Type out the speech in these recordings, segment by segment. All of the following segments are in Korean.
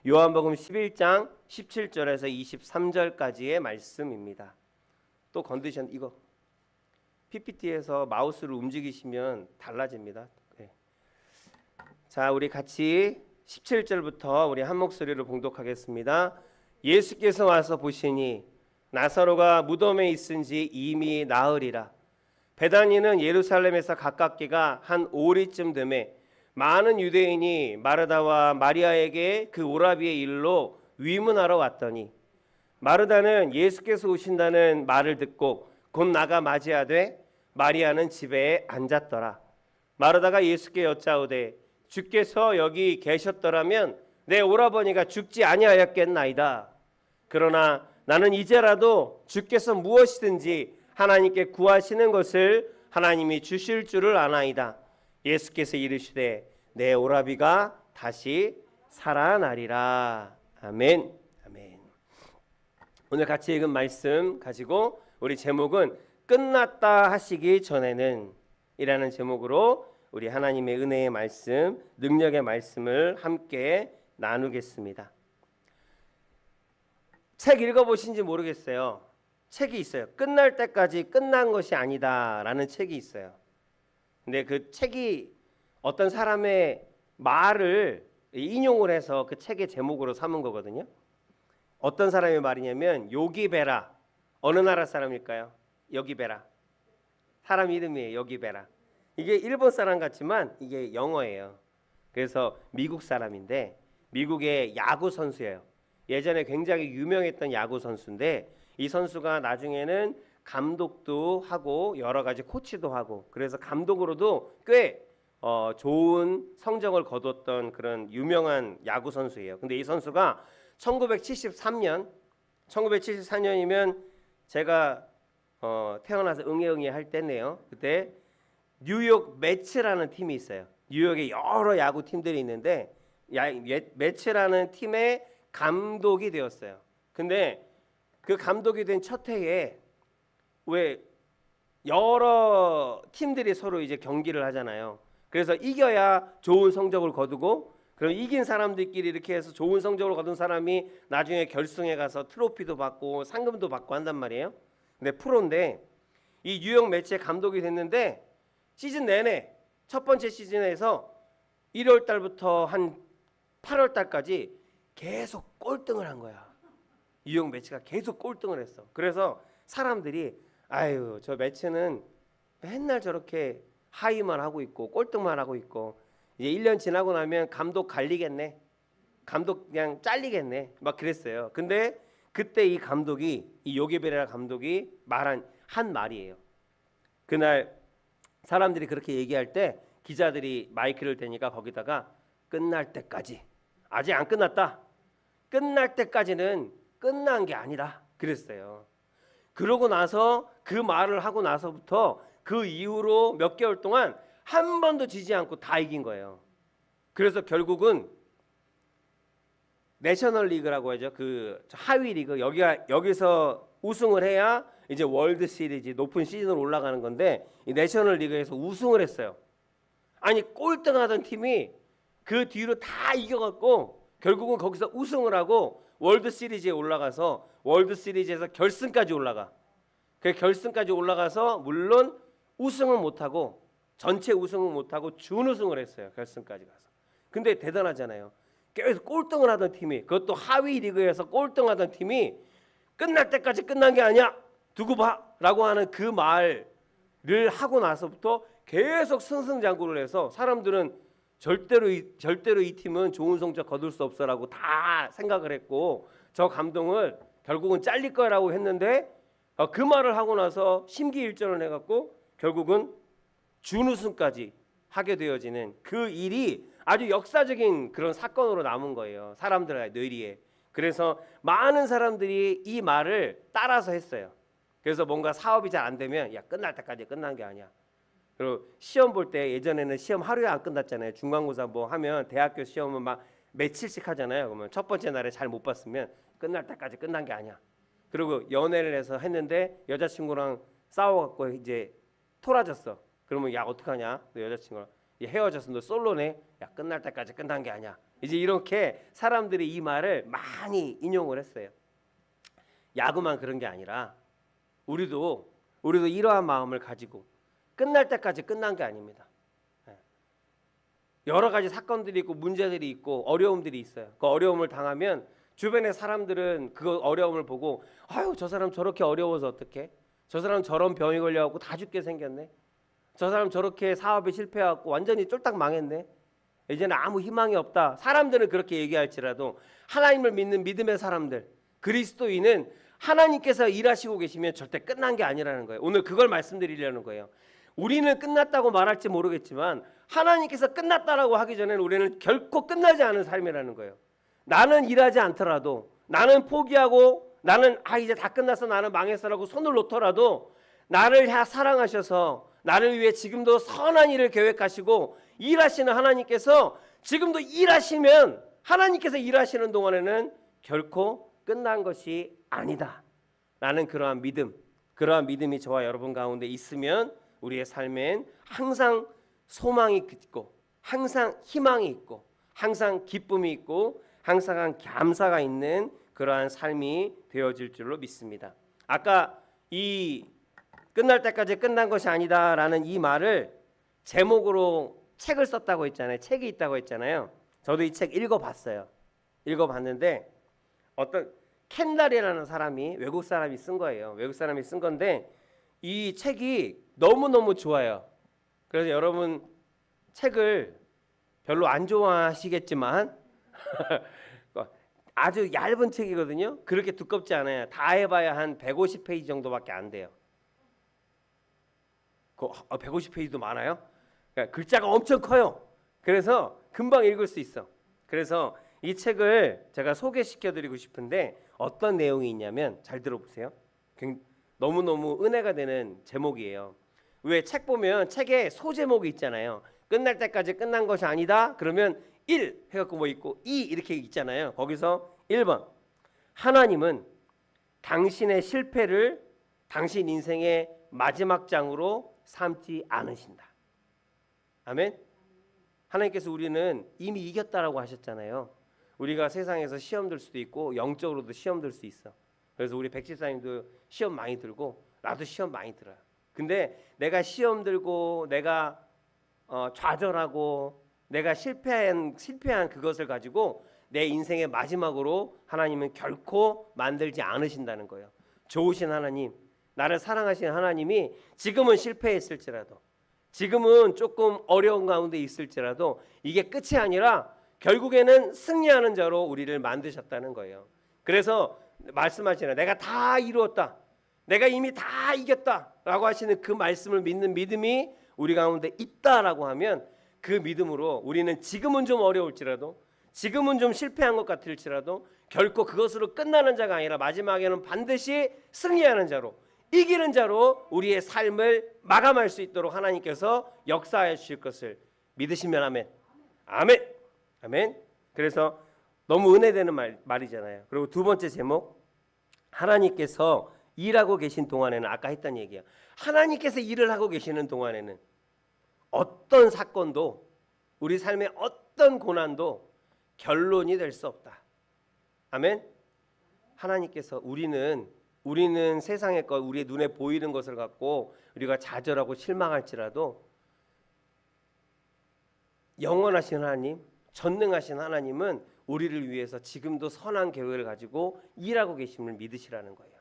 요한복음 11장 17절에서 23절까지의 말씀입니다. 또 건드션 이거 PPT에서 마우스를 움직이시면 달라집니다. 네. 자, 우리 같이 17절부터 우리 한 목소리로 봉독하겠습니다. 예수께서 와서 보시니 나사로가 무덤에 있은지 이미 나으리라. 베다니는 예루살렘에서 가깝기가 한 오리쯤 되매 많은 유대인이 마르다와 마리아에게 그 오라비의 일로 위문하러 왔더니 마르다는 예수께서 오신다는 말을 듣고 곧 나가 맞이하되 마리아는 집에 앉았더라. 마르다가 예수께 여짜오되 주께서 여기 계셨더라면 내 오라버니가 죽지 아니하였겠나이다. 그러나 나는 이제라도 주께서 무엇이든지 하나님께 구하시는 것을 하나님이 주실 줄을 아나이다. 예수께서 이르시되 내 오라비가 다시 살아나리라. 아멘. 아멘. 오늘 같이 읽은 말씀 가지고 우리 제목은 끝났다 하시기 전에는 이라는 제목으로 우리 하나님의 은혜의 말씀, 능력의 말씀을 함께 나누겠습니다. 책 읽어보신지 모르겠어요. 책이 있어요. 끝날 때까지 끝난 것이 아니다 라는 책이 있어요. 근데 그 책이 어떤 사람의 말을 인용을 해서 그 책의 제목으로 삼은 거거든요. 어떤 사람의 말이냐면 요기베라. 어느 나라 사람일까요? 요기베라. 사람 이름이에요. 요기베라. 이게 일본 사람 같지만 이게 영어예요. 그래서 미국 사람인데 미국의 야구 선수예요. 예전에 굉장히 유명했던 야구 선수인데 이 선수가 나중에는 감독도 하고 여러 가지 코치도 하고 그래서 감독으로도 꽤 좋은 성적을 거뒀던 그런 유명한 야구 선수예요. 근데 이 선수가 1973년이면 제가 태어나서 응애응애 할 때네요. 그때 뉴욕 매츠라는 팀이 있어요. 뉴욕에 여러 야구 팀들이 있는데 매츠라는 팀의 감독이 되었어요. 근데 그 감독이 된 첫 해에 왜 여러 팀들이 서로 이제 경기를 하잖아요. 그래서 이겨야 좋은 성적을 거두고 그럼 이긴 사람들끼리 이렇게 해서 좋은 성적을 거둔 사람이 나중에 결승에 가서 트로피도 받고 상금도 받고 한단 말이에요. 근데 프로인데 이 뉴욕 매치의 감독이 됐는데 시즌 내내 첫 번째 시즌에서 1월 달부터 한 8월 달까지 계속 꼴등을 한 거야. 뉴욕 매치가 계속 꼴등을 했어. 그래서 사람들이 아유 저 매치는 맨날 저렇게 하위만 하고 있고 꼴등만 하고 있고 이제 1년 지나고 나면 감독 갈리겠네. 감독 그냥 잘리겠네. 막 그랬어요. 근데 그때 이 감독이 이 요게베라 감독이 말한 한 말이에요. 그날 사람들이 그렇게 얘기할 때 기자들이 마이크를 대니까 거기다가 끝날 때까지 아직 안 끝났다. 끝날 때까지는 끝난 게 아니다. 그랬어요. 그러고 나서 그 말을 하고 나서부터 그 이후로 몇 개월 동안 한 번도 지지 않고 다 이긴 거예요. 그래서 결국은 내셔널 리그라고 하죠. 그 하위 리그 여기서 우승을 해야 이제 월드 시리즈 높은 시즌으로 올라가는 건데 이 내셔널 리그에서 우승을 했어요. 아니 꼴등하던 팀이 그 뒤로 다 이겨갖고 결국은 거기서 우승을 하고 월드 시리즈에 올라가서 월드 시리즈에서 결승까지 올라가. 그 결승까지 올라가서 물론 우승은 못하고 전체 우승은 못하고 준우승을 했어요. 결승까지 가서. 근데 대단하잖아요. 계속 꼴등을 하던 팀이 그것도 하위 리그에서 꼴등하던 팀이 끝날 때까지 끝난 게 아니야. 두고 봐 라고 하는 그 말을 하고 나서부터 계속 승승장구를 해서 사람들은 절대로 이 팀은 좋은 성적 거둘 수 없어라고 다 생각을 했고 저 감독을 결국은 잘릴 거라고 했는데 그 말을 하고 나서 심기일전을 해갖고 결국은 준우승까지 하게 되어지는 그 일이 아주 역사적인 그런 사건으로 남은 거예요. 사람들의 뇌리에. 그래서 많은 사람들이 이 말을 따라서 했어요. 그래서 뭔가 사업이 잘 안 되면 야 끝날 때까지 끝난 게 아니야. 그리고 시험 볼 때 예전에는 시험 하루에 안 끝났잖아요. 중간고사 뭐 하면 대학교 시험은 막 며칠씩 하잖아요. 그러면 첫 번째 날에 잘 못 봤으면 끝날 때까지 끝난 게 아니야. 그리고 연애를 해서 했는데 여자친구랑 싸워갖고 이제 토라졌어. 그러면 야 어떡하냐? 너 여자친구랑 헤어졌어. 너 솔로네. 야 끝날 때까지 끝난 게 아니야. 이제 이렇게 사람들이 이 말을 많이 인용을 했어요. 야구만 그런 게 아니라 우리도 이러한 마음을 가지고 끝날 때까지 끝난 게 아닙니다. 여러 가지 사건들이 있고 문제들이 있고 어려움들이 있어요. 그 어려움을 당하면 주변의 사람들은 그 어려움을 보고 아유 저 사람 저렇게 어려워서 어떡해? 저 사람 저런 병이 걸려갖고 다 죽게 생겼네. 저 사람 저렇게 사업에 실패하고 완전히 쫄딱 망했네. 이제는 아무 희망이 없다. 사람들은 그렇게 얘기할지라도 하나님을 믿는 믿음의 사람들, 그리스도인은 하나님께서 일하시고 계시면 절대 끝난 게 아니라는 거예요. 오늘 그걸 말씀드리려는 거예요. 우리는 끝났다고 말할지 모르겠지만 하나님께서 끝났다라고 하기 전에는 우리는 결코 끝나지 않은 삶이라는 거예요. 나는 일하지 않더라도, 나는 포기하고, 나는 이제 다 끝났어, 나는 망했어라고 손을 놓더라도 나를 사랑하셔서 나를 위해 지금도 선한 일을 계획하시고 일하시는 하나님께서 지금도 일하시면, 하나님께서 일하시는 동안에는 결코 끝난 것이 아니다 라는 그러한 믿음이 저와 여러분 가운데 있으면 우리의 삶엔 항상 소망이 있고, 항상 희망이 있고, 항상 기쁨이 있고, 항상 감사가 있는 그러한 삶이 되어질 줄로 믿습니다. 아까 이 끝날 때까지 끝난 것이 아니다라는 이 말을 제목으로 책을 썼다고 했잖아요. 책이 있다고 했잖아요. 저도 이 책 읽어봤어요. 읽어봤는데 어떤 켄달이라는 사람이, 외국 사람이 쓴 거예요. 외국 사람이 쓴 건데 이 책이 너무너무 좋아요. 그래서 여러분 책을 별로 안 좋아하시겠지만 아주 얇은 책이거든요. 그렇게 두껍지 않아요. 다 해봐야 한 150페이지 정도밖에 안 돼요. 150페이지도 많아요? 그러니까 글자가 엄청 커요. 그래서 금방 읽을 수 있어. 그래서 이 책을 제가 소개시켜드리고 싶은데 어떤 내용이 있냐면 잘 들어보세요. 너무너무 은혜가 되는 제목이에요. 왜 책 보면 책에 소제목이 있잖아요. 끝날 때까지 끝난 것이 아니다. 그러면 1 해갖고 뭐 있고 2 이렇게 있잖아요. 거기서 1번 하나님은 당신의 실패를 당신 인생의 마지막 장으로 삼지 않으신다. 아멘. 하나님께서 우리는 이미 이겼다라고 하셨잖아요. 우리가 세상에서 시험 들 수도 있고 영적으로도 시험 들 수 있어. 그래서 우리 백지사님도 시험 많이 들고 나도 시험 많이 들어요. 근데 내가 시험 들고 내가 좌절하고 내가 실패한 그것을 가지고 내 인생의 마지막으로 하나님은 결코 만들지 않으신다는 거예요. 좋으신 하나님, 나를 사랑하시는 하나님이 지금은 실패했을지라도, 지금은 조금 어려운 가운데 있을지라도 이게 끝이 아니라 결국에는 승리하는 자로 우리를 만드셨다는 거예요. 그래서 말씀하시잖아요. 내가 다 이루었다, 내가 이미 다 이겼다라고 하시는 그 말씀을 믿는 믿음이 우리 가운데 있다라고 하면 그 믿음으로 우리는 지금은 좀 어려울지라도, 지금은 좀 실패한 것 같을지라도 결코 그것으로 끝나는 자가 아니라 마지막에는 반드시 승리하는 자로, 이기는 자로 우리의 삶을 마감할 수 있도록 하나님께서 역사해 주실 것을 믿으시면 아멘. 아멘. 아멘. 그래서 너무 은혜되는 말이잖아요. 그리고 두 번째 제목, 하나님께서 일하고 계신 동안에는, 아까 했던 얘기야. 하나님께서 일을 하고 계시는 동안에는 어떤 사건도, 우리 삶의 어떤 고난도 결론이 될 수 없다. 아멘. 하나님께서 우리는 세상의 것, 우리의 눈에 보이는 것을 갖고 우리가 좌절하고 실망할지라도 영원하신 하나님, 전능하신 하나님은 우리를 위해서 지금도 선한 계획을 가지고 일하고 계심을 믿으시라는 거예요.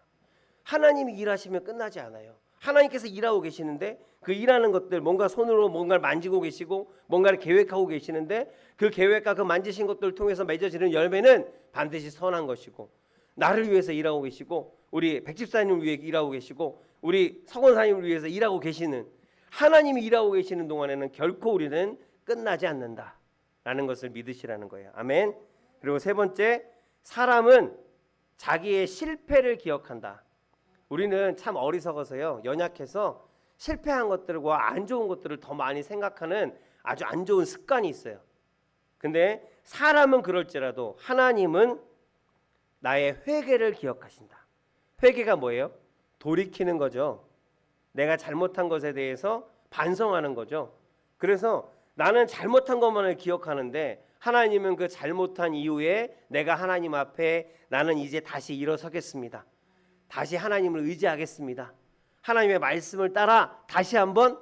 하나님이 일하시면 끝나지 않아요. 하나님께서 일하고 계시는데 그 일하는 것들, 뭔가 손으로 뭔가를 만지고 계시고 뭔가를 계획하고 계시는데 그 계획과 그 만지신 것들을 통해서 맺어지는 열매는 반드시 선한 것이고, 나를 위해서 일하고 계시고, 우리 백집사님을 위해 일하고 계시고, 우리 성원사님을 위해서 일하고 계시는 하나님이 일하고 계시는 동안에는 결코 우리는 끝나지 않는다라는 것을 믿으시라는 거예요. 아멘. 그리고 세 번째, 사람은 자기의 실패를 기억한다. 우리는 참 어리석어서요, 연약해서 실패한 것들과 안 좋은 것들을 더 많이 생각하는 아주 안 좋은 습관이 있어요. 근데 사람은 그럴지라도 하나님은 나의 회개를 기억하신다. 회개가 뭐예요? 돌이키는 거죠. 내가 잘못한 것에 대해서 반성하는 거죠. 그래서 나는 잘못한 것만을 기억하는데 하나님은 그 잘못한 이후에 내가 하나님 앞에 나는 이제 다시 일어서겠습니다. 다시 하나님을 의지하겠습니다. 하나님의 말씀을 따라 다시 한번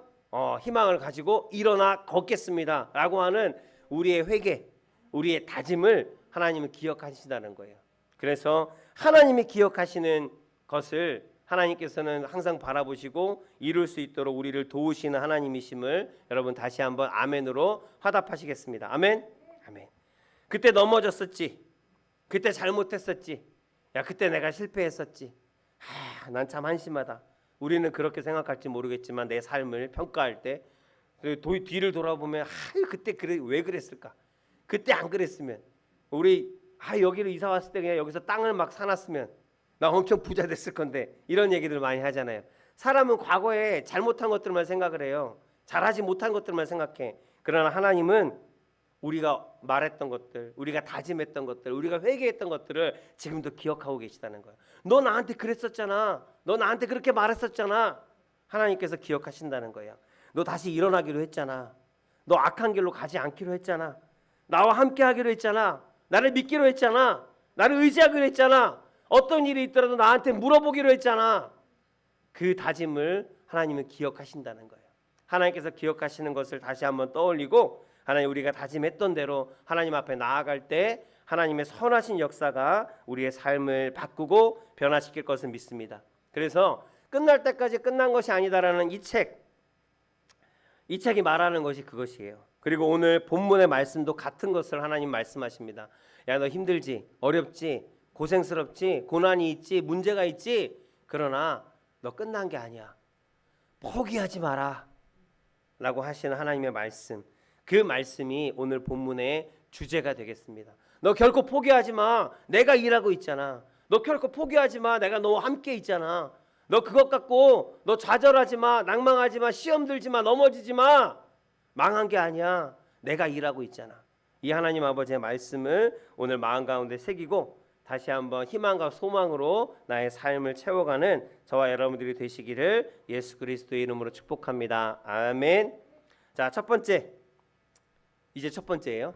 희망을 가지고 일어나 걷겠습니다 라고 하는 우리의 회개, 우리의 다짐을 하나님은 기억하신다는 거예요. 그래서 하나님이 기억하시는 것을 하나님께서는 항상 바라보시고 이룰 수 있도록 우리를 도우시는 하나님이심을 여러분 다시 한번 아멘으로 화답하시겠습니다. 아멘. 아멘. 그때 넘어졌었지. 그때 잘못했었지. 야, 그때 내가 실패했었지. 난 참 한심하다. 우리는 그렇게 생각할지 모르겠지만 내 삶을 평가할 때 뒤를 돌아보면 그때 왜 그랬을까? 그때 안 그랬으면 우리 여기로 이사 왔을 때 그냥 여기서 땅을 막 사놨으면 나 엄청 부자 됐을 건데, 이런 얘기들 많이 하잖아요. 사람은 과거에 잘못한 것들만 생각을 해요. 잘하지 못한 것들만 생각해. 그러나 하나님은 우리가 말했던 것들, 우리가 다짐했던 것들, 우리가 회개했던 것들을 지금도 기억하고 계시다는 거예요. 너 나한테 그랬었잖아. 너 나한테 그렇게 말했었잖아. 하나님께서 기억하신다는 거예요. 너 다시 일어나기로 했잖아. 너 악한 길로 가지 않기로 했잖아. 나와 함께 하기로 했잖아. 나를 믿기로 했잖아. 나를 의지하기로 했잖아. 어떤 일이 있더라도 나한테 물어보기로 했잖아. 그 다짐을 하나님은 기억하신다는 거예요. 하나님께서 기억하시는 것을 다시 한번 떠올리고, 하나님 우리가 다짐했던 대로 하나님 앞에 나아갈 때 하나님의 선하신 역사가 우리의 삶을 바꾸고 변화시킬 것을 믿습니다. 그래서 끝날 때까지 끝난 것이 아니다라는 이 책이 말하는 것이 그것이에요. 그리고 오늘 본문의 말씀도 같은 것을 하나님 말씀하십니다. 야, 너 힘들지? 어렵지? 고생스럽지? 고난이 있지? 문제가 있지? 그러나 너 끝난 게 아니야. 포기하지 마라 라고 하시는 하나님의 말씀, 그 말씀이 오늘 본문의 주제가 되겠습니다. 너 결코 포기하지 마. 내가 일하고 있잖아. 너 결코 포기하지 마. 내가 너와 함께 있잖아. 너 그것 갖고 너 좌절하지 마. 낭망하지 마. 시험 들지 마. 넘어지지 마. 망한 게 아니야. 내가 일하고 있잖아. 이 하나님 아버지의 말씀을 오늘 마음 가운데 새기고 다시 한번 희망과 소망으로 나의 삶을 채워가는 저와 여러분들이 되시기를 예수 그리스도의 이름으로 축복합니다. 아멘. 자, 첫 번째, 이제 첫 번째예요.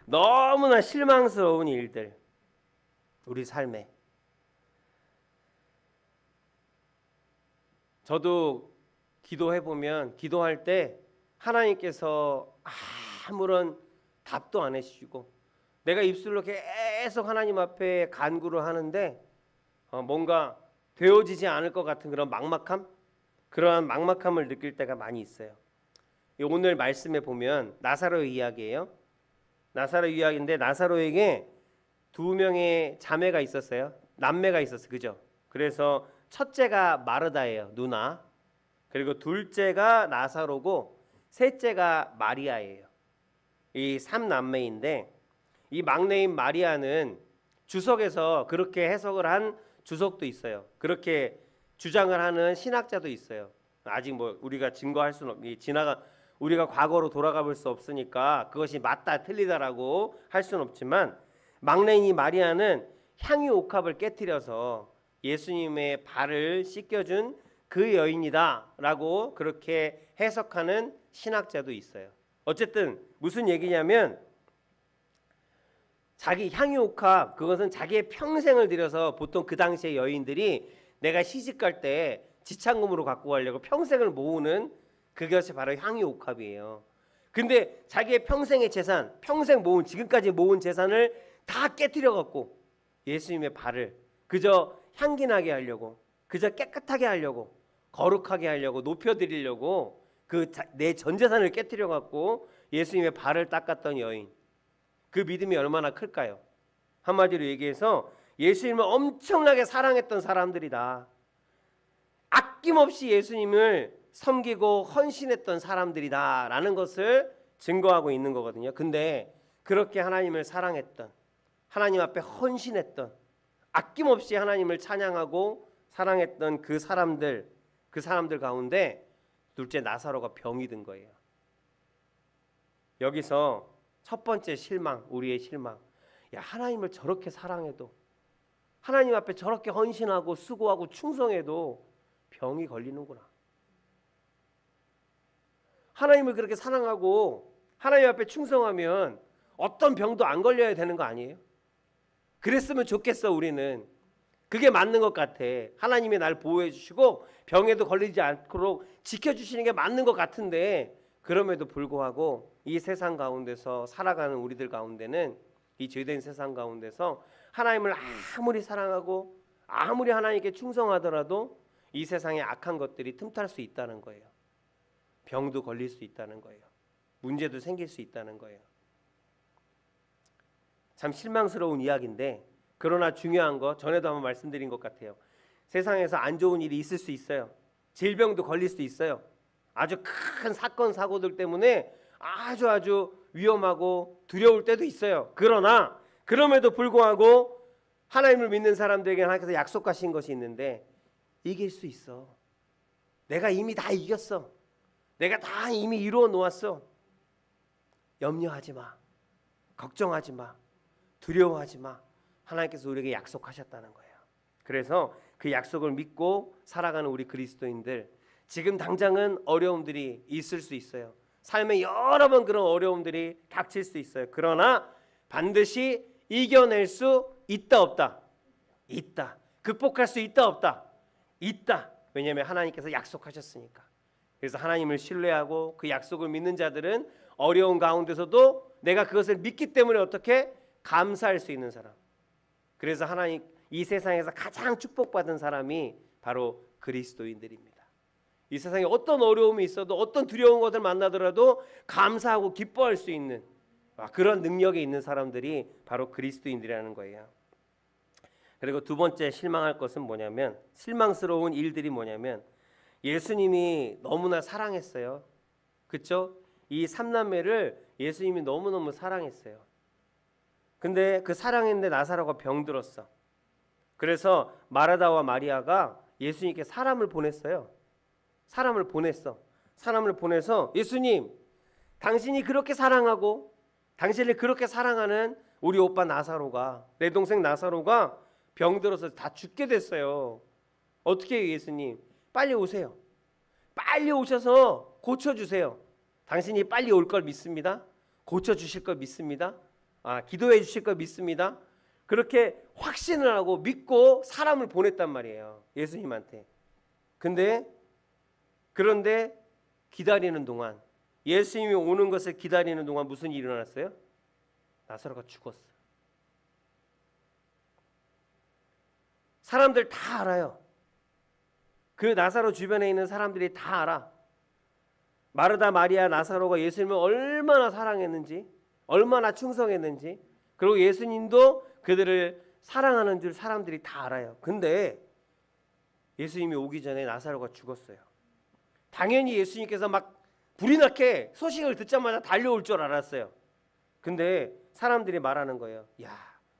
너무나 실망스러운 일들, 우리 삶에. 저도 기도해보면, 기도할 때 하나님께서 아무런 답도 안 해주시고 내가 입술로 계속 하나님 앞에 간구를 하는데 뭔가 되어지지 않을 것 같은 그런 막막함, 그러한 막막함을 느낄 때가 많이 있어요. 오늘 말씀에 보면 나사로의 이야기예요. 나사로의 이야기인데 나사로에게 두 명의 자매가 있었어요. 남매가 있었어요. 그죠? 그래서 첫째가 마르다예요. 누나. 그리고 둘째가 나사로고 셋째가 마리아예요. 이 3남매인데 이 막내인 마리아는 주석에서 그렇게 해석을 한 주석도 있어요. 그렇게 주장을 하는 신학자도 있어요. 아직 뭐 우리가 증거할 수는 우리가 과거로 돌아가 볼 수 없으니까 그것이 맞다 틀리다라고 할 수는 없지만, 막내인 이 마리아는 향유 옥합을 깨뜨려서 예수님의 발을 씻겨준 그 여인이다라고 그렇게 해석하는 신학자도 있어요. 어쨌든 무슨 얘기냐면, 자기 향유옥합, 그것은 자기의 평생을 들여서 보통 그 당시의 여인들이 내가 시집갈 때 지참금으로 갖고 가려고 평생을 모으는 그것이 바로 향유옥합이에요. 근데 자기의 평생의 재산, 평생 모은, 지금까지 모은 재산을 다 깨뜨려 갖고 예수님의 발을 그저 향기나게 하려고, 그저 깨끗하게 하려고, 거룩하게 하려고, 높여드리려고 내 전 재산을 깨뜨려 갖고 예수님의 발을 닦았던 여인, 그 믿음이 얼마나 클까요? 한마디로 얘기해서 예수님을 엄청나게 사랑했던 사람들이다. 아낌없이 예수님을 섬기고 헌신했던 사람들이다 라는 것을 증거하고 있는 거거든요. 근데 그렇게 하나님을 사랑했던, 하나님 앞에 헌신했던, 아낌없이 하나님을 찬양하고 사랑했던 그 사람들 가운데 둘째 나사로가 병이 든 거예요. 여기서 첫 번째 실망, 우리의 실망. 야, 하나님을 저렇게 사랑해도, 하나님 앞에 저렇게 헌신하고 수고하고 충성해도 병이 걸리는구나. 하나님을 그렇게 사랑하고 하나님 앞에 충성하면 어떤 병도 안 걸려야 되는 거 아니에요? 그랬으면 좋겠어. 우리는 그게 맞는 것 같아. 하나님이 날 보호해 주시고 병에도 걸리지 않도록 지켜주시는 게 맞는 것 같은데, 그럼에도 불구하고 이 세상 가운데서 살아가는 우리들 가운데는, 이 죄된 세상 가운데서 하나님을 아무리 사랑하고 아무리 하나님께 충성하더라도 이 세상에 악한 것들이 틈탈 수 있다는 거예요. 병도 걸릴 수 있다는 거예요. 문제도 생길 수 있다는 거예요. 참 실망스러운 이야기인데, 그러나 중요한 거 전에도 한번 말씀드린 것 같아요. 세상에서 안 좋은 일이 있을 수 있어요. 질병도 걸릴 수 있어요. 아주 큰 사건 사고들 때문에 아주 위험하고 두려울 때도 있어요. 그러나 그럼에도 불구하고 하나님을 믿는 사람들에게 하나님께서 약속하신 것이 있는데, 이길 수 있어. 내가 이미 다 이겼어. 내가 다 이미 이루어 놓았어. 염려하지 마. 걱정하지 마. 두려워하지 마. 하나님께서 우리에게 약속하셨다는 거예요. 그래서 그 약속을 믿고 살아가는 우리 그리스도인들, 지금 당장은 어려움들이 있을 수 있어요. 삶에 여러 번 그런 어려움들이 닥칠 수 있어요. 그러나 반드시 이겨낼 수 있다 없다? 있다. 극복할 수 있다 없다? 있다. 왜냐하면 하나님께서 약속하셨으니까. 그래서 하나님을 신뢰하고 그 약속을 믿는 자들은 어려운 가운데서도 내가 그것을 믿기 때문에 어떻게 감사할 수 있는 사람. 그래서 하나님, 이 세상에서 가장 축복받은 사람이 바로 그리스도인들입니다. 이 세상에 어떤 어려움이 있어도, 어떤 두려운 것을 만나더라도 감사하고 기뻐할 수 있는 그런 능력이 있는 사람들이 바로 그리스도인들이라는 거예요. 그리고 두 번째 실망할 것은 뭐냐면, 실망스러운 일들이 뭐냐면, 예수님이 너무나 사랑했어요. 그렇죠? 이 삼남매를 예수님이 너무너무 사랑했어요. 근데 그 사랑했는데 나사로가 병들었어. 그래서 마르다와 마리아가 예수님께 사람을 보냈어요. 사람을 보내서 예수님, 당신이 그렇게 사랑하고 당신을 그렇게 사랑하는 우리 오빠 나사로가, 내 동생 나사로가 병들어서 다 죽게 됐어요. 어떻게 해요, 예수님? 빨리 오세요. 빨리 오셔서 고쳐주세요. 당신이 빨리 올 걸 믿습니다. 고쳐주실 걸 믿습니다. 기도해 주실 걸 믿습니다. 그렇게 확신을 하고 믿고 사람을 보냈단 말이에요, 예수님한테. 그런데 기다리는 동안, 예수님이 오는 것을 기다리는 동안 무슨 일이 일어났어요? 나사로가 죽었어요. 사람들 다 알아요. 그 나사로 주변에 있는 사람들이 다 알아. 마르다, 마리아, 나사로가 예수님을 얼마나 사랑했는지, 얼마나 충성했는지, 그리고 예수님도 그들을 사랑하는 줄 사람들이 다 알아요. 근데 예수님이 오기 전에 나사로가 죽었어요. 당연히 예수님께서 막 불이 나게 소식을 듣자마자 달려올 줄 알았어요. 근데 사람들이 말하는 거예요. 야,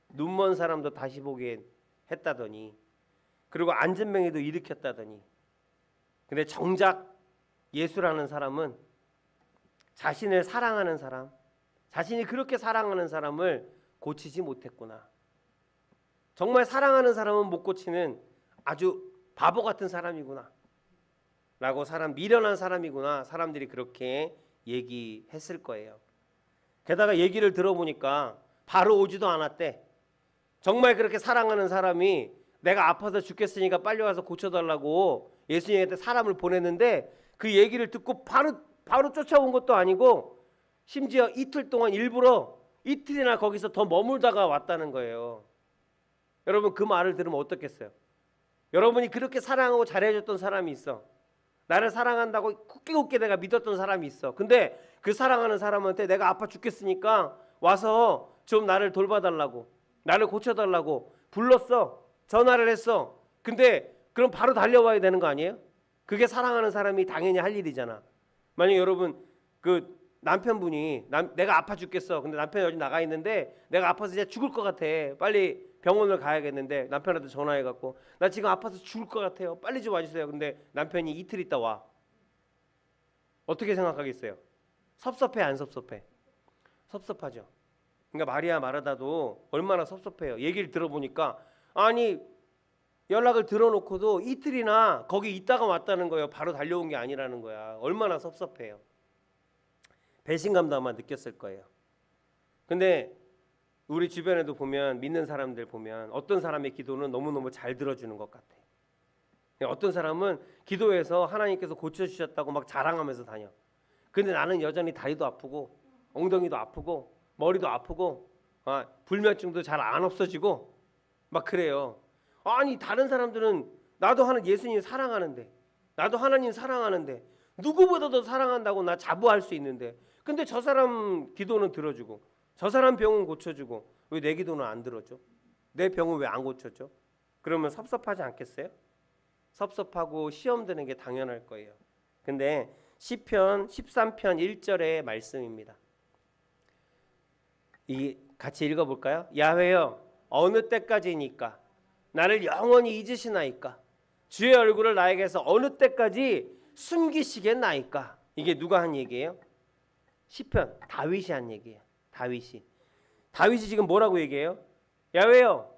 눈먼 사람도 다시 보게 했다더니, 그리고 안진뱅이도 일으켰다더니. 근데 정작 예수라는 사람은 자신을 사랑하는 사람, 자신이 그렇게 사랑하는 사람을 고치지 못했구나. 정말 사랑하는 사람은 못 고치는 아주 바보 같은 사람이구나 라고, 미련한 사람이구나, 사람들이 그렇게 얘기했을 거예요. 게다가 얘기를 들어보니까 바로 오지도 않았대. 정말 그렇게 사랑하는 사람이 내가 아파서 죽겠으니까 빨리 와서 고쳐달라고 예수님한테 사람을 보냈는데, 그 얘기를 듣고 바로 쫓아온 것도 아니고, 심지어 이틀 동안 일부러 이틀이나 거기서 더 머물다가 왔다는 거예요. 여러분, 그 말을 들으면 어떻겠어요? 여러분이 그렇게 사랑하고 잘해줬던 사람이 있어. 나를 사랑한다고 굳게 내가 믿었던 사람이 있어. 근데 그 사랑하는 사람한테 내가 아파 죽겠으니까 와서 좀 나를 돌봐달라고, 나를 고쳐달라고 불렀어. 전화를 했어. 근데 그럼 바로 달려와야 되는 거 아니에요? 그게 사랑하는 사람이 당연히 할 일이잖아. 만약 여러분, 그 남편분이 내가 아파 죽겠어. 근데 남편이 어디 나가 있는데 내가 아파서 진짜 죽을 것 같아. 빨리 병원을 가야겠는데 남편한테 전화해갖고, 나 지금 아파서 죽을 것 같아요. 빨리 좀 와주세요. 근데 남편이 이틀 있다 와. 어떻게 생각하겠어요? 섭섭해, 안 섭섭해? 섭섭하죠. 그러니까 마리아, 마르다도 얼마나 섭섭해요. 얘기를 들어보니까, 아니 연락을 들어놓고도 이틀이나 거기 있다가 왔다는 거예요. 바로 달려온 게 아니라는 거야. 얼마나 섭섭해요. 배신감도 아마 느꼈을 거예요. 근데 우리 주변에도 보면 믿는 사람들 보면 어떤 사람의 기도는 너무너무 잘 들어주는 것 같아. 어떤 사람은 기도해서 하나님께서 고쳐주셨다고 막 자랑하면서 다녀. 근데 나는 여전히 다리도 아프고 엉덩이도 아프고 머리도 아프고 불면증도 잘 안 없어지고 막 그래요. 아니 다른 사람들은 나도 예수님 사랑하는데 나도 하나님 사랑하는데 누구보다도 사랑한다고 나 자부할 수 있는데 근데 저 사람 기도는 들어주고 저 사람 병은 고쳐주고 왜 내 기도는 안 들어줘? 내 병은 왜 안 고쳐줘? 그러면 섭섭하지 않겠어요? 섭섭하고 시험 드는 게 당연할 거예요. 근데 시편 13편 1절의 말씀입니다. 이 같이 읽어볼까요? 야훼여 어느 때까지니까 나를 영원히 잊으시나이까 주의 얼굴을 나에게서 어느 때까지 숨기시겠나이까. 이게 누가 한 얘기예요? 시편 다윗이 한 얘기예요. 다윗이 지금 뭐라고 얘기해요? 야훼여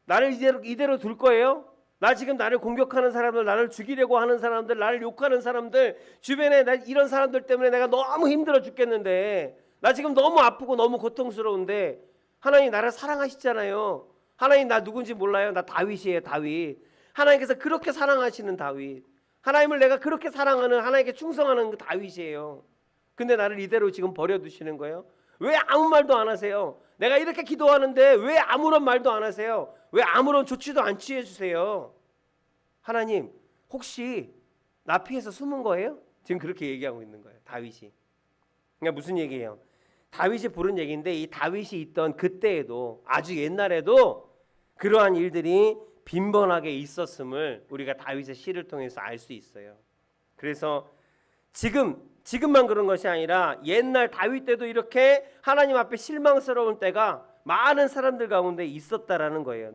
나를 이대로 둘 거예요? 나 지금 나를 공격하는 사람들, 나를 죽이려고 하는 사람들, 나를 욕하는 사람들, 주변에 이런 사람들 때문에 내가 너무 힘들어 죽겠는데 나 지금 너무 아프고 너무 고통스러운데 하나님 나를 사랑하시잖아요. 하나님 나 누군지 몰라요? 나 다윗이에요. 다윗. 하나님께서 그렇게 사랑하시는 다윗. 하나님을 내가 그렇게 사랑하는 하나님께 충성하는 그 다윗이에요. 근데 나를 이대로 지금 버려두시는 거예요? 왜 아무 말도 안 하세요? 내가 이렇게 기도하는데 왜 아무런 말도 안 하세요? 왜 아무런 조치도 안 취해 주세요? 하나님 혹시 나 피해서 숨은 거예요? 지금 그렇게 얘기하고 있는 거예요. 다윗이. 그러니까 무슨 얘기예요? 다윗이 부른 얘기인데 이 다윗이 있던 그때에도 아주 옛날에도 그러한 일들이 빈번하게 있었음을 우리가 다윗의 시를 통해서 알 수 있어요. 그래서 지금만 그런 것이 아니라 옛날 다윗 때도 이렇게 하나님 앞에 실망스러운 때가 많은 사람들 가운데 있었다라는 거예요.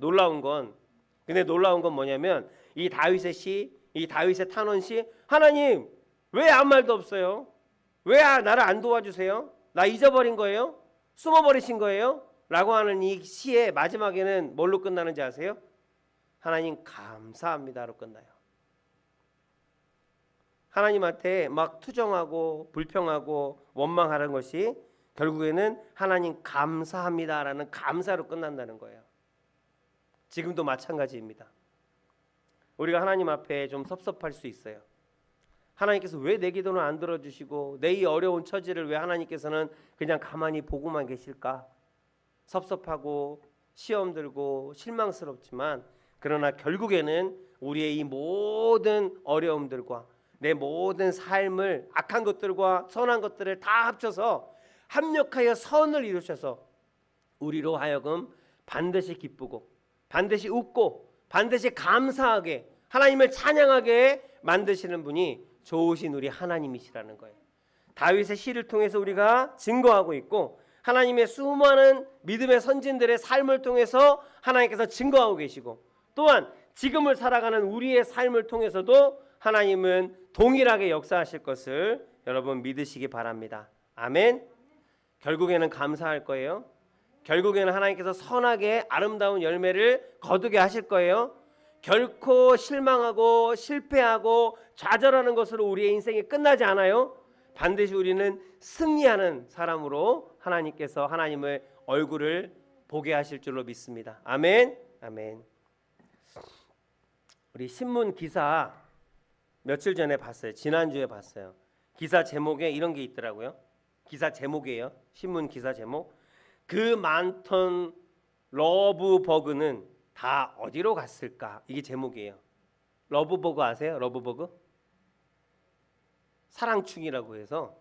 근데 놀라운 건 뭐냐면 이 다윗의 시, 이 다윗의 탄원시, 하나님 왜 아무 말도 없어요? 왜 나를 안 도와주세요? 나 잊어버린 거예요? 숨어버리신 거예요? 라고 하는 이 시의 마지막에는 뭘로 끝나는지 아세요? 하나님 감사합니다로 끝나요. 하나님한테 막 투정하고 불평하고 원망하는 것이 결국에는 하나님 감사합니다라는 감사로 끝난다는 거예요. 지금도 마찬가지입니다. 우리가 하나님 앞에 좀 섭섭할 수 있어요. 하나님께서 왜 내 기도는 안 들어주시고 내 이 어려운 처지를 왜 하나님께서는 그냥 가만히 보고만 계실까? 섭섭하고 시험 들고 실망스럽지만 그러나 결국에는 우리의 이 모든 어려움들과 내 모든 삶을 악한 것들과 선한 것들을 다 합쳐서 합력하여 선을 이루셔서 우리로 하여금 반드시 기쁘고 반드시 웃고 반드시 감사하게 하나님을 찬양하게 만드시는 분이 좋으신 우리 하나님이시라는 거예요. 다윗의 시를 통해서 우리가 증거하고 있고 하나님의 수많은 믿음의 선진들의 삶을 통해서 하나님께서 증거하고 계시고 또한 지금을 살아가는 우리의 삶을 통해서도 하나님은 동일하게 역사하실 것을 여러분 믿으시기 바랍니다. 아멘. 결국에는 감사할 거예요. 결국에는 하나님께서 선하게 아름다운 열매를 거두게 하실 거예요. 결코 실망하고 실패하고 좌절하는 것으로 우리의 인생이 끝나지 않아요. 반드시 우리는 승리하는 사람으로 하나님께서 하나님의 얼굴을 보게 하실 줄로 믿습니다. 아멘. 아멘. 우리 신문 기사 며칠 전에 봤어요. 지난주에 봤어요. 기사 제목에 이런 게 있더라고요. 기사 제목이에요. 신문 기사 제목. 그 많던 러브버그는 다 어디로 갔을까? 이게 제목이에요. 러브버그 아세요? 러브버그? 사랑충이라고 해서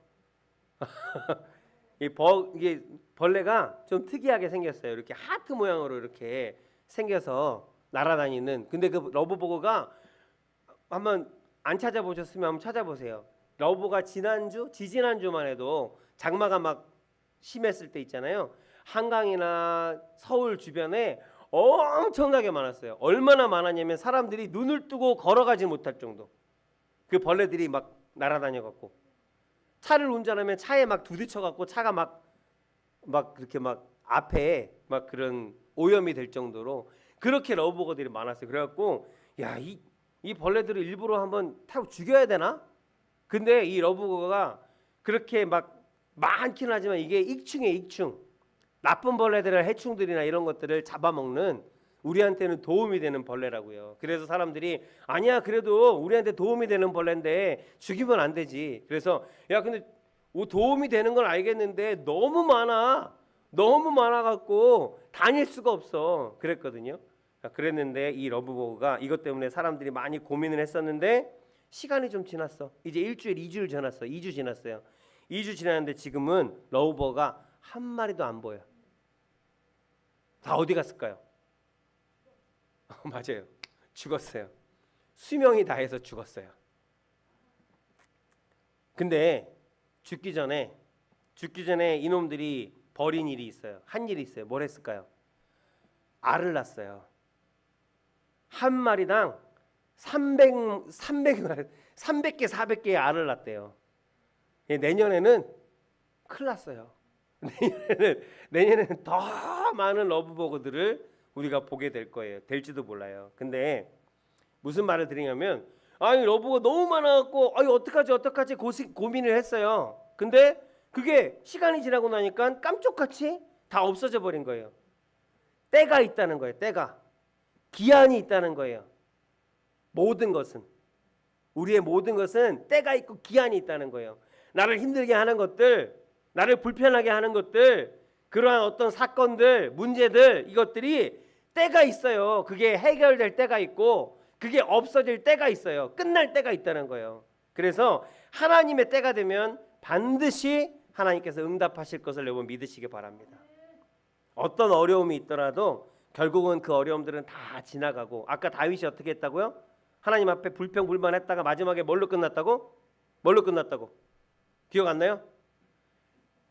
이게 벌레가 좀 특이하게 생겼어요. 이렇게 하트 모양으로 이렇게 생겨서 날아다니는. 근데 그 러브버그가 한번 안 찾아보셨으면 한번 찾아보세요. 러브가 지지난주만 해도 장마가 막 심했을 때 있잖아요. 한강이나 서울 주변에 엄청나게 많았어요. 얼마나 많았냐면 사람들이 눈을 뜨고 걸어가지 못할 정도. 그 벌레들이 막 날아다녀 갖고 차를 운전하면 차에 막 부딪혀 갖고 차가 막 그렇게 막 앞에 막 그런 오염이 될 정도로 그렇게 러브버거들이 많았어요. 그래 갖고 야, 이 벌레들을 일부러 한번 타고 죽여야 되나? 근데 이 러브버거가 그렇게 막 많긴 하지만 이게 익충이에요. 익충. 나쁜 벌레들을 해충들이나 이런 것들을 잡아먹는 우리한테는 도움이 되는 벌레라고요. 그래서 사람들이 아니야 그래도 우리한테 도움이 되는 벌레인데 죽이면 안 되지. 그래서 야 근데 도움이 되는 건 알겠는데 너무 많아갖고 다닐 수가 없어 그랬거든요. 그랬는데 이 러브버그가 이것 때문에 사람들이 많이 고민을 했었는데 시간이 좀 지났어. 이제 일주일, 2주를 지났어. 2주 지났어요. 2주 지났는데 지금은 러브버그가 한 마리도 안 보여. 다 어디 갔을까요? 맞아요. 죽었어요. 수명이 다해서 죽었어요. 근데 죽기 전에 이놈들이 벌인 일이 있어요. 한 일이 있어요. 뭘 했을까요? 알을 낳았어요. 한 마리당 300개, 400개의 알을 낳았대요. 내년에는 큰일 났어요. 내년에는 더 많은 러브버그들을 우리가 보게 될 거예요. 될지도 몰라요. 근데 무슨 말을 드리냐면 아니 러브가 너무 많아갖고 아니 어떡하지 고민을 했어요. 근데 그게 시간이 지나고 나니까 깜짝같이 다 없어져 버린 거예요. 때가 있다는 거예요. 때가 기한이 있다는 거예요. 우리의 모든 것은 때가 있고 기한이 있다는 거예요. 나를 힘들게 하는 것들, 나를 불편하게 하는 것들, 그러한 어떤 사건들, 문제들 이것들이 때가 있어요. 그게 해결될 때가 있고 그게 없어질 때가 있어요. 끝날 때가 있다는 거예요. 그래서 하나님의 때가 되면 반드시 하나님께서 응답하실 것을 여러분 믿으시기 바랍니다. 어떤 어려움이 있더라도 결국은 그 어려움들은 다 지나가고 아까 다윗이 어떻게 했다고요? 하나님 앞에 불평불만했다가 마지막에 뭘로 끝났다고? 기억 안 나요?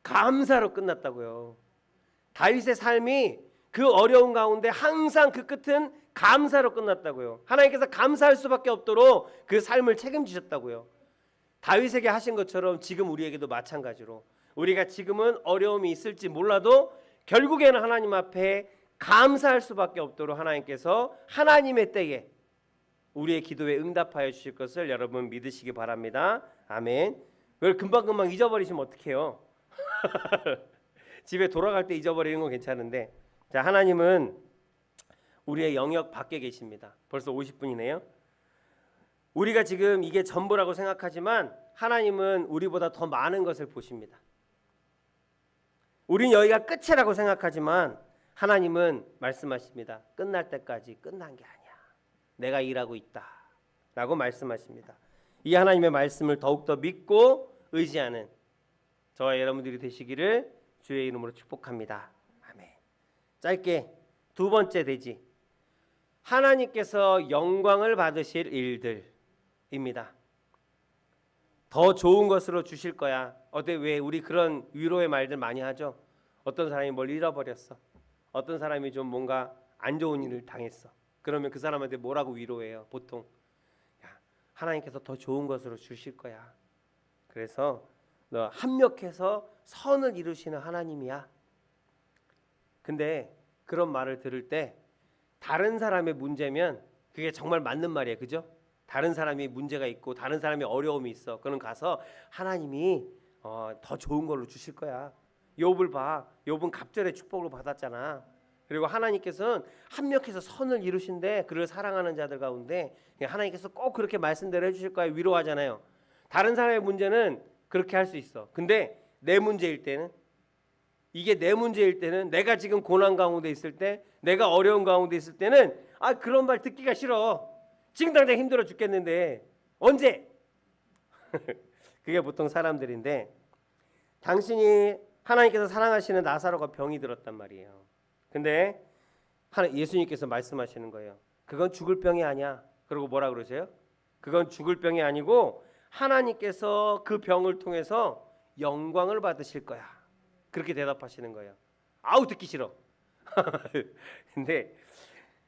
감사로 끝났다고요. 다윗의 삶이 그 어려운 가운데 항상 그 끝은 감사로 끝났다고요. 하나님께서 감사할 수밖에 없도록 그 삶을 책임지셨다고요. 다윗에게 하신 것처럼 지금 우리에게도 마찬가지로 우리가 지금은 어려움이 있을지 몰라도 결국에는 하나님 앞에 감사할 수밖에 없도록 하나님께서 하나님의 때에 우리의 기도에 응답하여 주실 것을 여러분 믿으시기 바랍니다. 아멘. 그걸 금방금방 잊어버리시면 어떡해요? 집에 돌아갈 때 잊어버리는 건 괜찮은데 자 하나님은 우리의 영역 밖에 계십니다. 벌써 50분이네요. 우리가 지금 이게 전부라고 생각하지만 하나님은 우리보다 더 많은 것을 보십니다. 우린 여기가 끝이라고 생각하지만 하나님은 말씀하십니다. 끝날 때까지 끝난 게 아니야. 내가 일하고 있다 라고 말씀하십니다. 이 하나님의 말씀을 더욱더 믿고 의지하는 저와 여러분들이 되시기를 주의 이름으로 축복합니다. 아멘. 짧게 두 번째 대지 하나님께서 영광을 받으실 일들입니다. 더 좋은 것으로 주실 거야. 왜 우리 그런 위로의 말들 많이 하죠. 어떤 사람이 뭘 잃어버렸어. 어떤 사람이 좀 뭔가 안 좋은 일을 당했어. 그러면 그 사람한테 뭐라고 위로해요? 보통 하나님께서 더 좋은 것으로 주실 거야. 그래서 너 합력해서 선을 이루시는 하나님이야. 근데 그런 말을 들을 때 다른 사람의 문제면 그게 정말 맞는 말이에요. 그죠? 다른 사람이 문제가 있고 다른 사람이 어려움이 있어. 그럼 가서 하나님이 더 좋은 걸로 주실 거야. 욥을 봐. 욥은 갑절의 축복을 받았잖아. 그리고 하나님께서는 합력해서 선을 이루신데 그를 사랑하는 자들 가운데 하나님께서 꼭 그렇게 말씀대로 해주실 거야. 위로하잖아요. 다른 사람의 문제는 그렇게 할 수 있어. 근데 내 문제일 때는 이게 내 문제일 때는 내가 지금 고난 가운데 있을 때 내가 어려운 가운데 있을 때는 그런 말 듣기가 싫어. 지금 당장 힘들어 죽겠는데 언제? 그게 보통 사람들인데 당신이 하나님께서 사랑하시는 나사로가 병이 들었단 말이에요. 근데 예수님께서 말씀하시는 거예요. 그건 죽을 병이 아니야. 그리고 뭐라 그러세요? 그건 죽을 병이 아니고 하나님께서 그 병을 통해서 영광을 받으실 거야. 그렇게 대답하시는 거예요. 듣기 싫어. 근데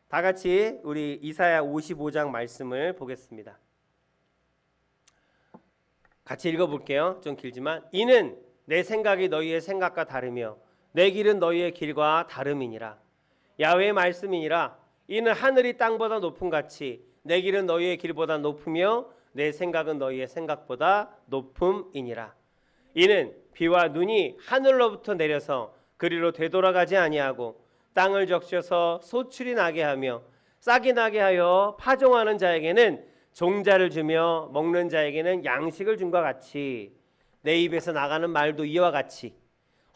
다 같이 우리 이사야 55장 말씀을 보겠습니다. 같이 읽어볼게요. 좀 길지만 이는 내 생각이 너희의 생각과 다르며 내 길은 너희의 길과 다름이니라. 야훼의 말씀이니라. 이는 하늘이 땅보다 높음 같이 내 길은 너희의 길보다 높으며 내 생각은 너희의 생각보다 높음이니라. 이는 비와 눈이 하늘로부터 내려서 그리로 되돌아가지 아니하고 땅을 적셔서 소출이 나게 하며 싹이 나게 하여 파종하는 자에게는 종자를 주며 먹는 자에게는 양식을 준과 같이 내 입에서 나가는 말도 이와 같이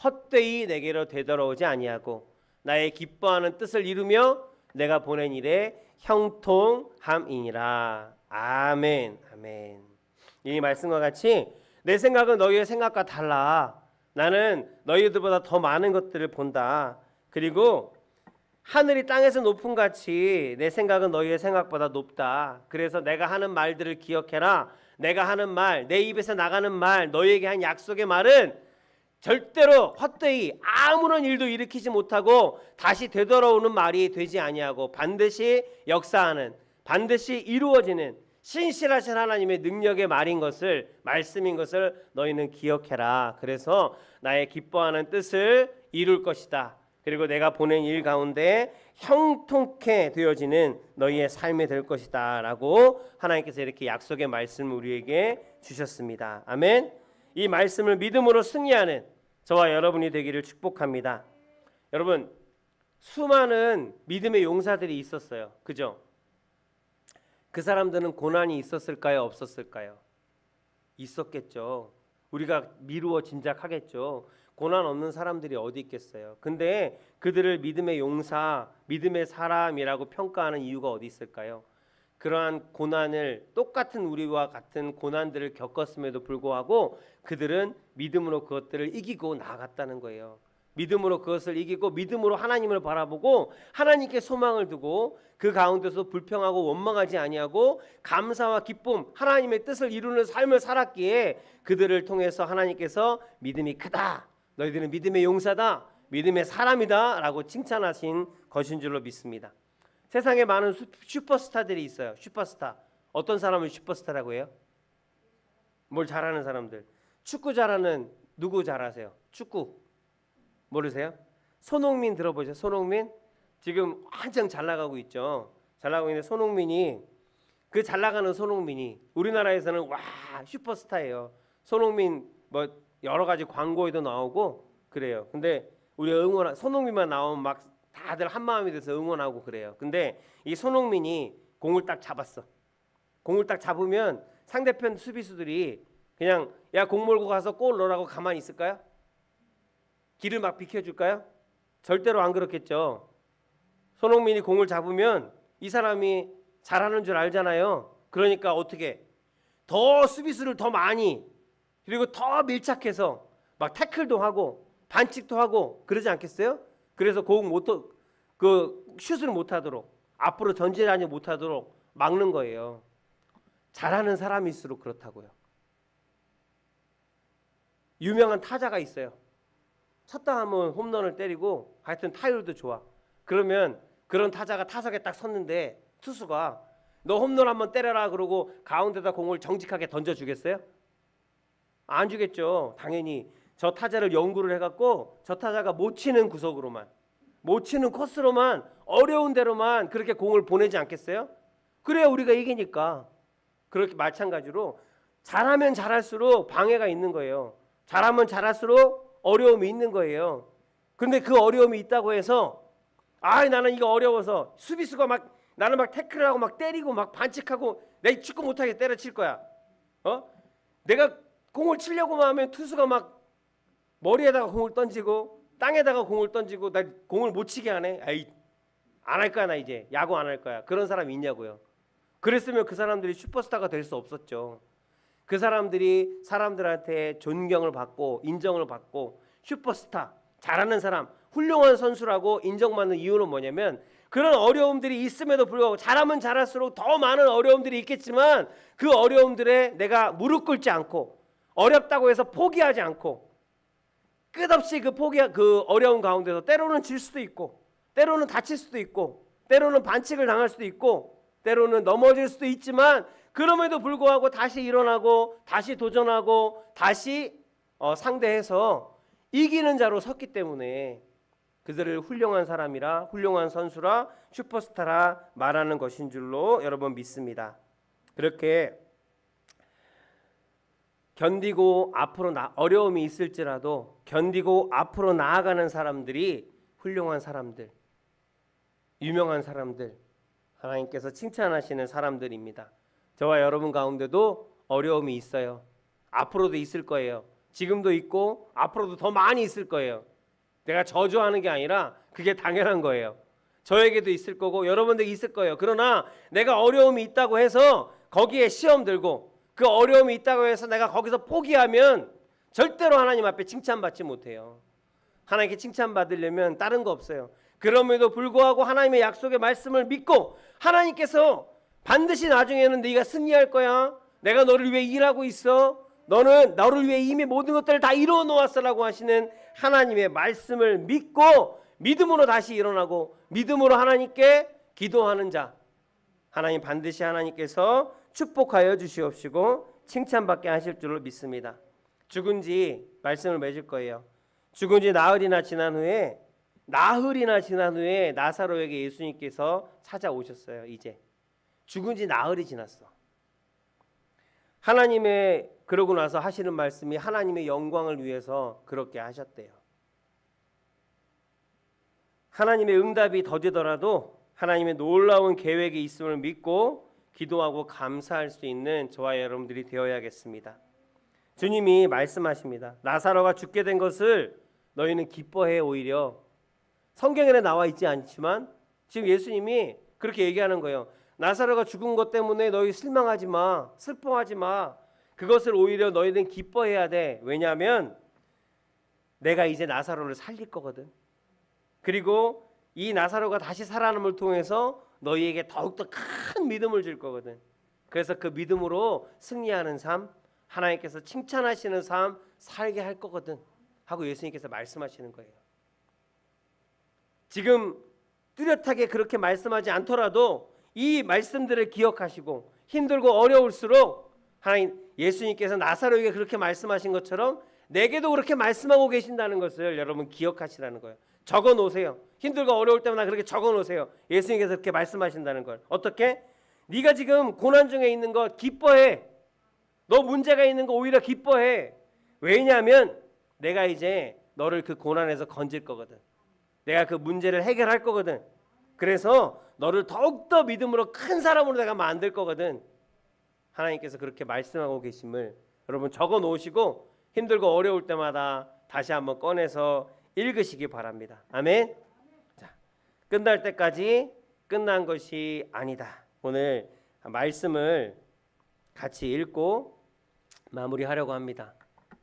헛되이 내게로 되돌아오지 아니하고 나의 기뻐하는 뜻을 이루며 내가 보낸 일에 형통함이니라. 아멘. 아멘. 이 말씀과 같이 내 생각은 너희의 생각과 달라. 나는 너희들보다 더 많은 것들을 본다. 그리고 하늘이 땅에서 높음 같이 내 생각은 너희의 생각보다 높다. 그래서 내가 하는 말들을 기억해라. 내가 하는 말, 내 입에서 나가는 말, 너희에게 한 약속의 말은 절대로 헛되이 아무런 일도 일으키지 못하고 다시 되돌아오는 말이 되지 아니하고 반드시 역사하는, 반드시 이루어지는 신실하신 하나님의 능력의 말인 것을, 말씀인 것을 너희는 기억해라. 그래서 나의 기뻐하는 뜻을 이룰 것이다. 그리고 내가 보낸 일 가운데 형통케 되어지는 너희의 삶이 될 것이다 라고 하나님께서 이렇게 약속의 말씀을 우리에게 주셨습니다. 아멘. 이 말씀을 믿음으로 승리하는 저와 여러분이 되기를 축복합니다. 여러분, 수많은 믿음의 용사들이 있었어요. 그죠? 그 사람들은 고난이 있었을까요? 없었을까요? 있었겠죠. 우리가 미루어 짐작하겠죠. 고난 없는 사람들이 어디 있겠어요. 근데 그들을 믿음의 용사, 믿음의 사람이라고 평가하는 이유가 어디 있을까요? 그러한 고난을, 똑같은 우리와 같은 고난들을 겪었음에도 불구하고 그들은 믿음으로 그것들을 이기고 나아갔다는 거예요. 믿음으로 그것을 이기고 믿음으로 하나님을 바라보고 하나님께 소망을 두고 그 가운데서 불평하고 원망하지 아니하고 감사와 기쁨, 하나님의 뜻을 이루는 삶을 살았기에 그들을 통해서 하나님께서 믿음이 크다, 너희들은 믿음의 용사다, 믿음의 사람이다 라고 칭찬하신 것인 줄로 믿습니다. 세상에 많은 슈퍼스타들이 있어요. 슈퍼스타. 어떤 사람을 슈퍼스타라고 해요? 뭘 잘하는 사람들. 축구 잘하는, 누구 잘 아세요? 축구 모르세요? 손흥민 들어보세요. 손흥민 지금 한창 잘 나가고 있죠. 잘 나가고 있는데 손흥민이, 그 잘 나가는 손흥민이 우리나라에서는 와 슈퍼스타예요. 손흥민 뭐 여러 가지 광고에도 나오고 그래요. 근데 우리 응원, 손흥민만 나오면 막 다들 한 마음이 돼서 응원하고 그래요. 근데 이 손흥민이 공을 딱 잡았어. 공을 딱 잡으면 상대편 수비수들이 그냥 야 공 몰고 가서 골 넣으라고 가만히 있을까요? 길을 막 비켜줄까요? 절대로 안 그렇겠죠. 손흥민이 공을 잡으면 이 사람이 잘하는 줄 알잖아요. 그러니까 어떻게 더 수비수를 더 많이, 그리고 더 밀착해서 막 태클도 하고 반칙도 하고 그러지 않겠어요? 그래서 그 슛을 못하도록, 앞으로 전진하지 못하도록 막는 거예요. 잘하는 사람일수록 그렇다고요. 유명한 타자가 있어요. 쳤다 하면 홈런을 때리고 하여튼 타율도 좋아. 그러면 그런 타자가 타석에 딱 섰는데 투수가 너 홈런 한번 때려라 그러고 가운데다 공을 정직하게 던져주겠어요? 안 주겠죠. 당연히 저 타자를 연구를 해갖고 저 타자가 못 치는 구석으로만, 못 치는 코스로만, 어려운 데로만 그렇게 공을 보내지 않겠어요? 그래야 우리가 이기니까. 그렇게 마찬가지로 잘하면 잘할수록 방해가 있는 거예요. 잘하면 잘할수록 어려움이 있는 거예요. 근데 그 어려움이 있다고 해서 나는 이거 어려워서 수비수가 막 나는 막 태클을 하고 막 때리고 막 반칙하고 내 축구 못하게 때려칠 거야. 내가 공을 치려고만 하면 투수가 막 머리에다가 공을 던지고 땅에다가 공을 던지고 나 공을 못 치게 하네. 안 할 거야 나 이제 야구 안 할 거야. 그런 사람이 있냐고요. 그랬으면 그 사람들이 슈퍼스타가 될 수 없었죠. 그 사람들이 사람들한테 존경을 받고 인정을 받고 슈퍼스타, 잘하는 사람, 훌륭한 선수라고 인정받는 이유는 뭐냐면 그런 어려움들이 있음에도 불구하고 잘하면 잘할수록 더 많은 어려움들이 있겠지만 그 어려움들에 내가 무릎 꿇지 않고 어렵다고 해서 포기하지 않고 끝없이 그 어려운 가운데서 때로는 질 수도 있고 때로는 다칠 수도 있고 때로는 반칙을 당할 수도 있고 때로는 넘어질 수도 있지만 그럼에도 불구하고 다시 일어나고 다시 도전하고 다시 상대해서 이기는 자로 섰기 때문에 그들을 훌륭한 사람이라, 훌륭한 선수라, 슈퍼스타라 말하는 것인 줄로 여러분 믿습니다. 그렇게 견디고 앞으로 어려움이 있을지라도 견디고 앞으로 나아가는 사람들이 훌륭한 사람들, 유명한 사람들, 하나님께서 칭찬하시는 사람들입니다. 저와 여러분 가운데도 어려움이 있어요. 앞으로도 있을 거예요. 지금도 있고 앞으로도 더 많이 있을 거예요. 내가 저주하는 게 아니라 그게 당연한 거예요. 저에게도 있을 거고 여러분들도 있을 거예요. 그러나 내가 어려움이 있다고 해서 거기에 시험 들고 그 어려움이 있다고 해서 내가 거기서 포기하면 절대로 하나님 앞에 칭찬받지 못해요. 하나님께 칭찬받으려면 다른 거 없어요. 그럼에도 불구하고 하나님의 약속의 말씀을 믿고 하나님께서 반드시 나중에는 네가 승리할 거야. 내가 너를 위해 일하고 있어. 너는 너를 위해 이미 모든 것들을 다 이루어 놓았어라고 하시는 하나님의 말씀을 믿고 믿음으로 다시 일어나고 믿음으로 하나님께 기도하는 자, 하나님 반드시 하나님께서 축복하여 주시옵시고 칭찬받게 하실 줄로 믿습니다. 죽은 지 말씀을 맺을 거예요. 죽은 지 나흘이나 지난 후에 나사로에게 예수님께서 찾아오셨어요. 이제 죽은 지 나흘이 지났어. 하나님의 그러고 나서 하시는 말씀이 하나님의 영광을 위해서 그렇게 하셨대요. 하나님의 응답이 더디더라도 하나님의 놀라운 계획이 있음을 믿고 기도하고 감사할 수 있는 저와 여러분들이 되어야겠습니다. 주님이 말씀하십니다. 나사로가 죽게 된 것을 너희는 기뻐해. 오히려 성경에는 나와 있지 않지만 지금 예수님이 그렇게 얘기하는 거예요. 나사로가 죽은 것 때문에 너희 실망하지 마. 슬퍼하지 마. 그것을 오히려 너희는 기뻐해야 돼. 왜냐하면 내가 이제 나사로를 살릴 거거든. 그리고 이 나사로가 다시 살아남을 통해서 너희에게 더욱더 큰 믿음을 줄 거거든. 그래서 그 믿음으로 승리하는 삶, 하나님께서 칭찬하시는 삶 살게 할 거거든 하고 예수님께서 말씀하시는 거예요. 지금 뚜렷하게 그렇게 말씀하지 않더라도 이 말씀들을 기억하시고 힘들고 어려울수록 하나님 예수님께서 나사로에게 그렇게 말씀하신 것처럼 내게도 그렇게 말씀하고 계신다는 것을 여러분 기억하시라는 거예요. 적어 놓으세요. 힘들고 어려울 때마다 그렇게 적어 놓으세요. 예수님께서 그렇게 말씀하신다는 걸. 어떻게? 네가 지금 고난 중에 있는 것 기뻐해. 너 문제가 있는 거 오히려 기뻐해. 왜냐하면 내가 이제 너를 그 고난에서 건질 거거든. 내가 그 문제를 해결할 거거든. 그래서 너를 더욱더 믿음으로 큰 사람으로 내가 만들 거거든. 하나님께서 그렇게 말씀하고 계심을 여러분 적어 놓으시고 힘들고 어려울 때마다 다시 한번 꺼내서 읽으시기 바랍니다. 아멘. 자, 끝날 때까지 끝난 것이 아니다. 오늘 말씀을 같이 읽고 마무리하려고 합니다.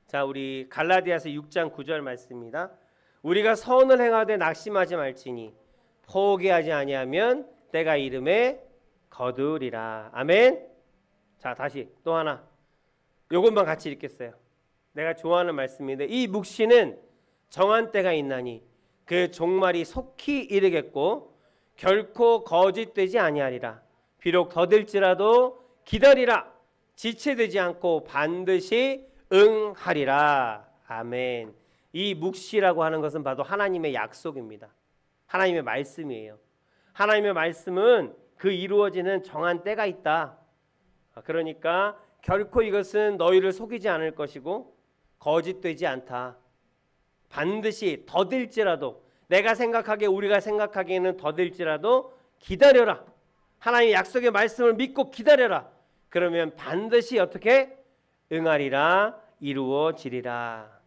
자, 우리 갈라디아서 6장 9절 말씀입니다. 우리가 선을 행하되 낙심하지 말지니 포기하지 아니하면 때가 이름에 거두리라. 아멘. 자, 다시 또 하나. 이것만 같이 읽겠어요. 내가 좋아하는 말씀인데 이 묵시는 정한 때가 있나니 그 종말이 속히 이르겠고 결코 거짓되지 아니하리라. 비록 더딜지라도 기다리라. 지체되지 않고 반드시 응하리라. 아멘. 이 묵시라고 하는 것은 바로 하나님의 약속입니다. 하나님의 말씀이에요. 하나님의 말씀은 그 이루어지는 정한 때가 있다. 그러니까 결코 이것은 너희를 속이지 않을 것이고 거짓되지 않다. 반드시 더딜지라도 내가 생각하기에 우리가 생각하기에는 더딜지라도 기다려라. 하나님의 약속의 말씀을 믿고 기다려라. 그러면 반드시 어떻게 응하리라. 이루어지리라.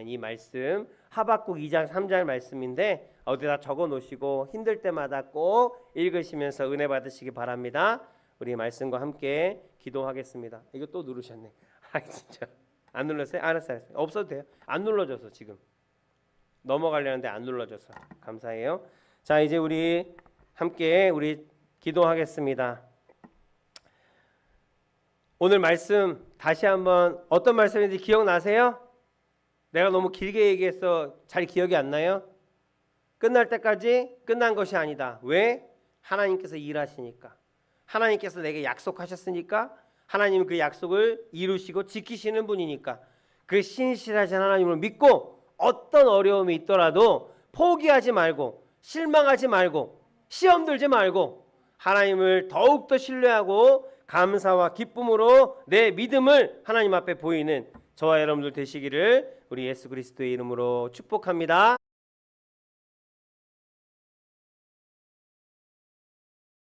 이 말씀 하박국 2장 3절 말씀인데 어디다 적어 놓으시고 힘들 때마다 꼭 읽으시면서 은혜 받으시기 바랍니다. 우리 말씀과 함께 기도하겠습니다. 이거 또 누르셨네. 아 진짜 안 눌렀어요? 알았어요. 없어도 돼요. 안 눌러져서 지금 넘어가려는데 안 눌러져서 감사해요. 자, 이제 우리 함께 우리 기도하겠습니다. 오늘 말씀 다시 한번 어떤 말씀인지 기억나세요? 내가 너무 길게 얘기해서 잘 기억이 안 나요? 끝날 때까지 끝난 것이 아니다. 왜? 하나님께서 일하시니까. 하나님께서 내게 약속하셨으니까 하나님은 그 약속을 이루시고 지키시는 분이니까 그 신실하신 하나님을 믿고 어떤 어려움이 있더라도 포기하지 말고 실망하지 말고 시험 들지 말고 하나님을 더욱더 신뢰하고 감사와 기쁨으로 내 믿음을 하나님 앞에 보이는 저와 여러분들 되시기를 우리 예수 그리스도의 이름으로 축복합니다.